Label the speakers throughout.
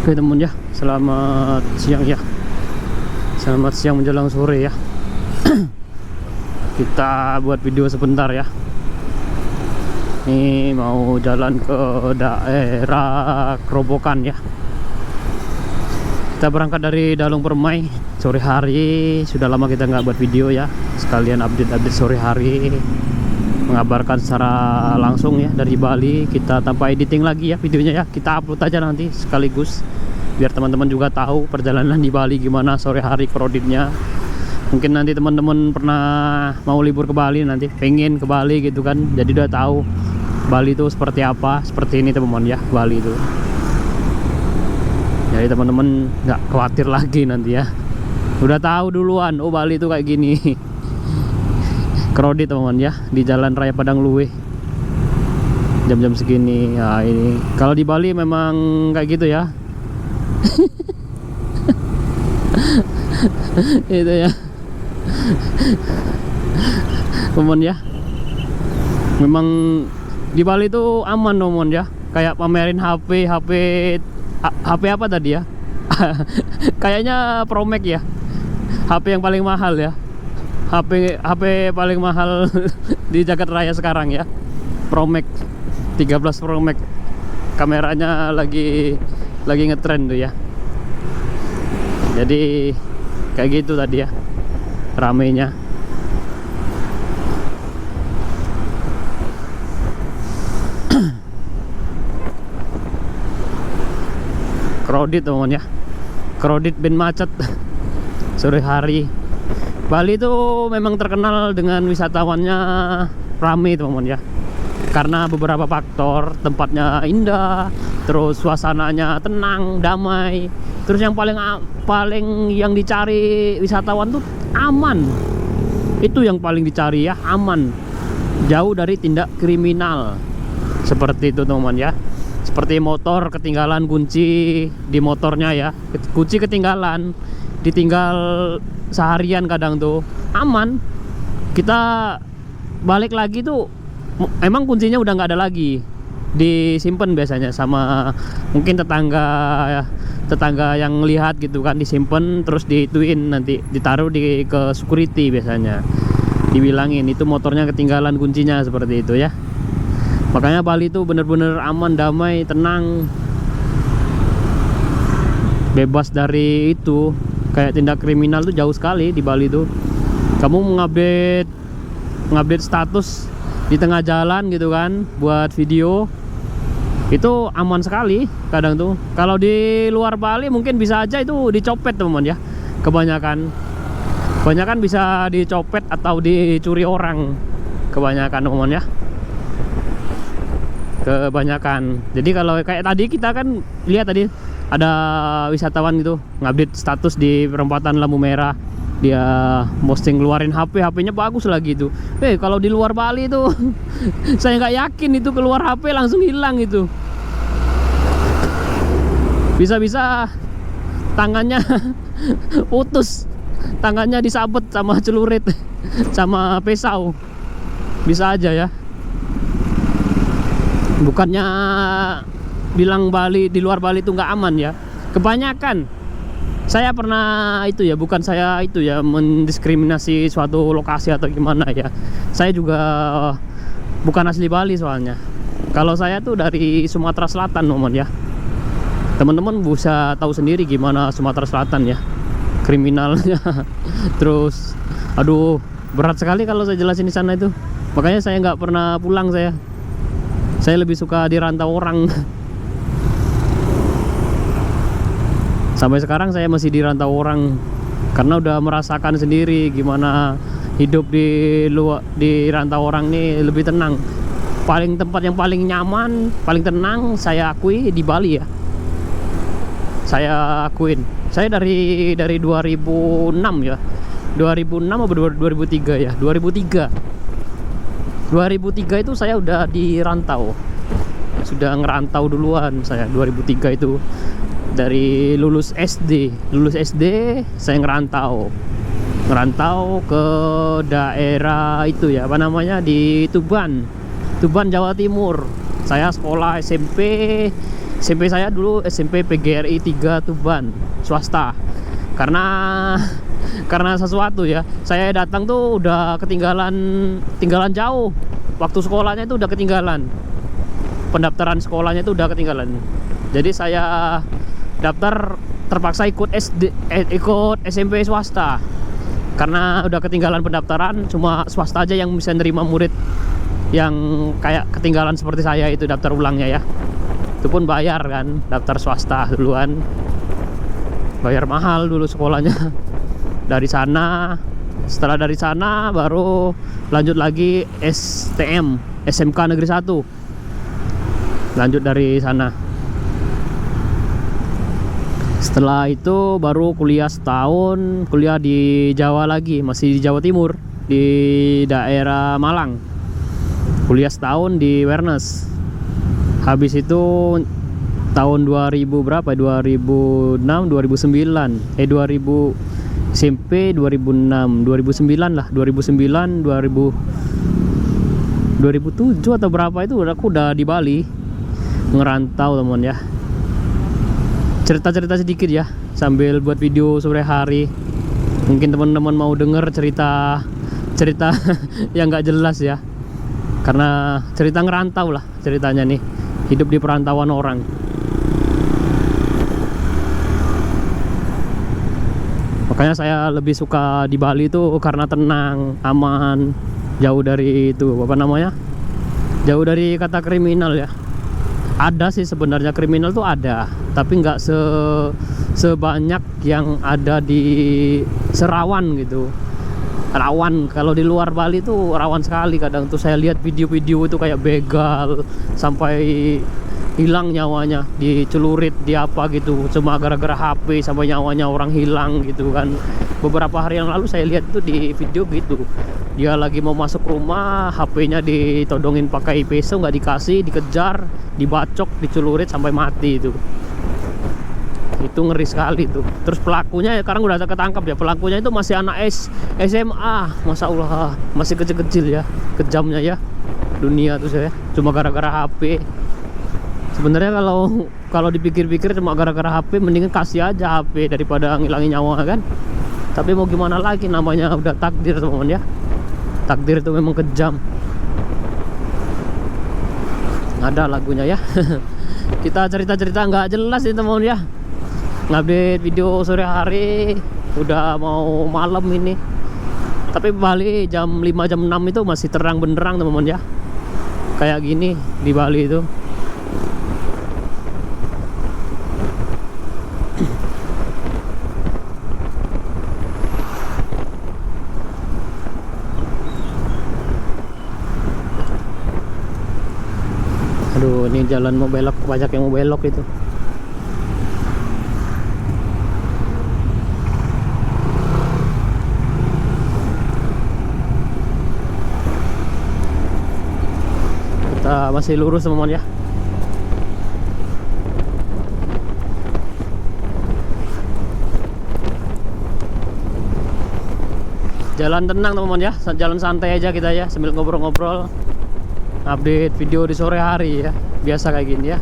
Speaker 1: Oke teman ya, selamat siang ya. Selamat siang menjelang sore ya. Kita buat video sebentar ya. Ini mau jalan ke daerah Kerobokan ya. Kita berangkat dari Dalung Permai sore hari. Sudah lama kita nggak buat video ya. Sekalian update sore hari, mengabarkan secara langsung ya dari Bali. Kita tanpa editing lagi ya videonya ya, kita upload aja nanti sekaligus biar teman-teman juga tahu perjalanan di Bali gimana sore hari kreditnya. Mungkin nanti teman-teman pernah mau libur ke Bali, nanti pengen ke Bali gitu kan, jadi udah tahu Bali itu seperti apa. Seperti ini teman-teman ya, Bali itu. Jadi teman-teman nggak khawatir lagi nanti ya, udah tahu duluan, oh Bali itu kayak gini. Kredit teman-teman ya, di Jalan Raya Padang Luwe jam-jam segini ya. Ini kalau di Bali memang kayak gitu ya. Itu ya teman ya, memang di Bali itu aman teman ya, kayak pamerin HP apa tadi ya. Kayaknya Promax ya, HP yang paling mahal ya, HP paling mahal di jagat raya sekarang ya, Promax 13 Promax. Kameranya lagi ngetrend tuh ya. Jadi kayak gitu tadi ya ramenya. Kredit teman ya, kredit ben macet sore hari. Bali itu memang terkenal dengan wisatawannya rame teman ya, karena beberapa faktor. Tempatnya indah, terus suasananya tenang, damai. Terus yang paling yang dicari wisatawan tuh aman. Itu yang paling dicari ya, aman, jauh dari tindak kriminal. Seperti itu teman ya. Seperti motor ketinggalan kunci di motornya ya, kunci ketinggalan, ditinggal seharian kadang tuh aman. Kita balik lagi tuh emang kuncinya udah nggak ada lagi, disimpan biasanya sama mungkin tetangga yang lihat gitu kan, disimpan terus dituin, nanti ditaruh ke security biasanya, dibilangin itu motornya ketinggalan kuncinya, seperti itu ya. Makanya Bali itu bener-bener aman, damai, tenang, bebas dari itu kayak tindak kriminal tuh jauh sekali di Bali tuh. Kamu ngupdate status di tengah jalan gitu kan buat video, itu aman sekali kadang tuh. Kalau di luar Bali mungkin bisa aja itu dicopet teman ya. Kebanyakan bisa dicopet atau dicuri orang, kebanyakan teman ya, kebanyakan. Jadi kalau kayak tadi kita kan lihat tadi ada wisatawan gitu ngupdate status di perempatan lampu merah, dia posting keluarin HP-nya bagus lagi itu. Kalau di luar Bali itu saya nggak yakin itu keluar HP langsung hilang itu. Bisa-bisa tangannya putus, tangannya disabet sama celurit sama pisau, bisa aja ya. Bukannya bilang Bali, di luar Bali itu nggak aman ya, kebanyakan. Saya pernah itu ya, bukan saya itu ya mendiskriminasi suatu lokasi atau gimana ya. Saya juga bukan asli Bali soalnya. Kalau saya tuh dari Sumatera Selatan teman ya. Teman-teman bisa tahu sendiri gimana Sumatera Selatan ya, kriminalnya. Terus aduh, berat sekali kalau saya jelasin di sana itu. Makanya saya nggak pernah pulang saya. Saya lebih suka di rantau orang. Sampai sekarang saya masih di rantau orang, karena udah merasakan sendiri gimana hidup di rantau orang ini lebih tenang. Tempat yang paling nyaman, paling tenang saya akui di Bali ya. Saya akuin. Saya dari 2006 ya. 2006 atau 2003 ya? 2003 itu saya udah di rantau. Sudah ngerantau duluan saya 2003 itu. Dari lulus SD saya ngerantau ke daerah itu ya, apa namanya, di Tuban, Jawa Timur. Saya sekolah SMP SMP saya dulu SMP PGRI 3 Tuban, swasta. Karena sesuatu ya. Saya datang tuh udah ketinggalan jauh. Waktu sekolahnya itu udah ketinggalan. Pendaftaran sekolahnya itu udah ketinggalan. Jadi saya daftar terpaksa ikut SMP swasta. Karena udah ketinggalan pendaftaran, cuma swasta aja yang bisa nerima murid yang kayak ketinggalan seperti saya itu daftar ulangnya ya. Itu pun bayar kan, daftar swasta duluan. Bayar mahal dulu sekolahnya. Dari sana, setelah dari sana baru lanjut lagi STM, SMK Negeri 1. Lanjut dari sana. Setelah itu baru kuliah setahun, kuliah di Jawa lagi, masih di Jawa Timur, di daerah Malang. Kuliah setahun di Wernes. Habis itu tahun 2000 berapa? 2006, 2009. 2000 SMP 2006, 2009 lah, 2009, 2007 atau berapa itu aku udah di Bali ngerantau teman ya. Cerita-cerita sedikit ya sambil buat video sore hari. Mungkin teman-teman mau denger cerita yang nggak jelas ya, karena cerita ngerantau lah ceritanya nih, hidup di perantauan orang. Makanya saya lebih suka di Bali itu karena tenang, aman, jauh dari itu apa namanya, jauh dari kata kriminal ya. Ada sih sebenarnya kriminal tuh ada, tapi nggak sebanyak yang ada di Serawan gitu. Rawan, kalau di luar Bali tuh rawan sekali. Kadang tuh saya lihat video-video itu kayak begal sampai hilang nyawanya, dicelurit, di apa gitu, cuma gara-gara HP sampai nyawanya orang hilang gitu kan. Beberapa hari yang lalu saya lihat itu di video gitu, dia lagi mau masuk rumah, HP-nya ditodongin pakai pisau, nggak dikasih, dikejar, dibacok, dicelurit sampai mati itu ngeri sekali tuh. Terus pelakunya ya sekarang udah ketangkap ya, pelakunya itu masih anak SMA, Masya Allah, masih kecil-kecil ya. Kejamnya ya dunia tuh saya, cuma gara-gara HP. Sebenarnya kalau dipikir-pikir cuma gara-gara HP, mendingan kasih aja HP daripada ngilangin nyawa kan. Tapi mau gimana lagi, namanya udah takdir teman ya. Takdir itu memang kejam. Ada lagunya ya. Kita cerita-cerita nggak jelas nih teman ya. Ngupdate video sore hari, udah mau malam ini. Tapi Bali jam 5 jam 6 itu masih terang benderang teman-teman ya. Kayak gini di Bali itu. Aduh, ini jalan mau belok, banyak yang mau belok itu. Kita masih lurus teman-teman ya. Jalan tenang teman-teman ya, jalan santai aja kita ya, sambil ngobrol-ngobrol. Update video di sore hari ya, biasa kayak gini ya.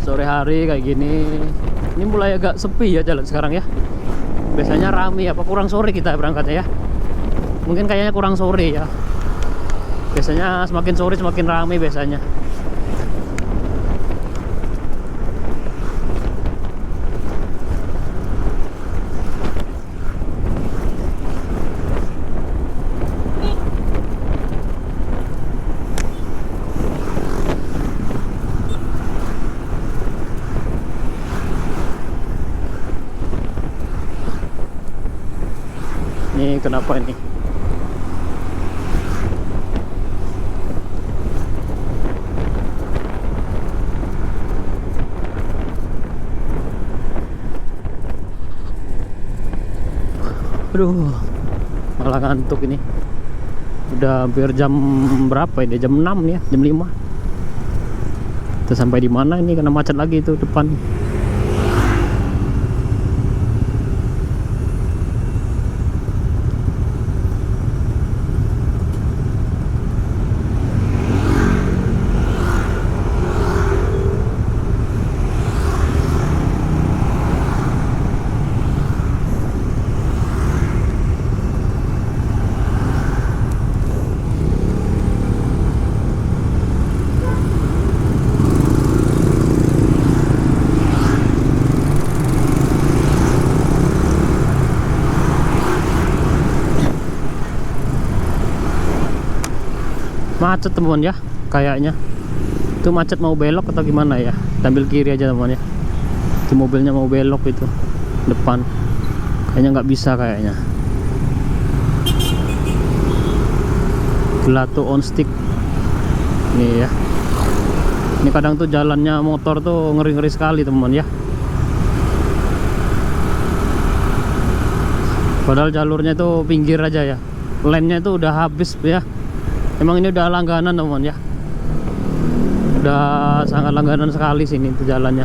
Speaker 1: Sore hari kayak gini. Ini mulai agak sepi ya jalan sekarang ya. Biasanya rame, apa kurang sore kita berangkatnya ya. Mungkin kayaknya kurang sore ya. Biasanya semakin sore semakin rame biasanya. Ini kenapa ini? Aduh, malah ngantuk ini. Udah hampir jam berapa ini? Jam 6 ya, jam 5. Kita sampai di mana ini? Karena macet lagi itu depan. macet teman ya, kayaknya itu macet mau belok atau gimana ya. Kita ambil kiri aja teman ya, itu mobilnya mau belok itu depan, kayaknya nggak bisa kayaknya. Gelato on stick nih ya. Ini kadang tuh jalannya motor tuh ngeri-ngeri sekali teman ya, padahal jalurnya itu pinggir aja ya, lane-nya itu udah habis ya. Emang ini udah langganan teman ya, udah sangat langganan sekali sini tuh jalannya.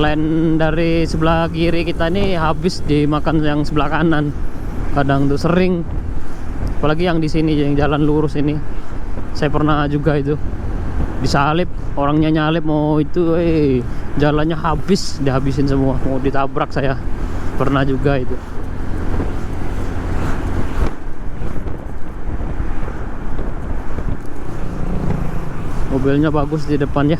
Speaker 1: Lane dari sebelah kiri kita ini habis dimakan yang sebelah kanan, kadang tuh sering. Apalagi yang di sini yang jalan lurus ini, saya pernah juga itu disalip, orangnya nyalip mau itu, jalannya habis, dihabisin semua, mau ditabrak saya. Pernah juga itu. Mobilnya bagus di depan ya.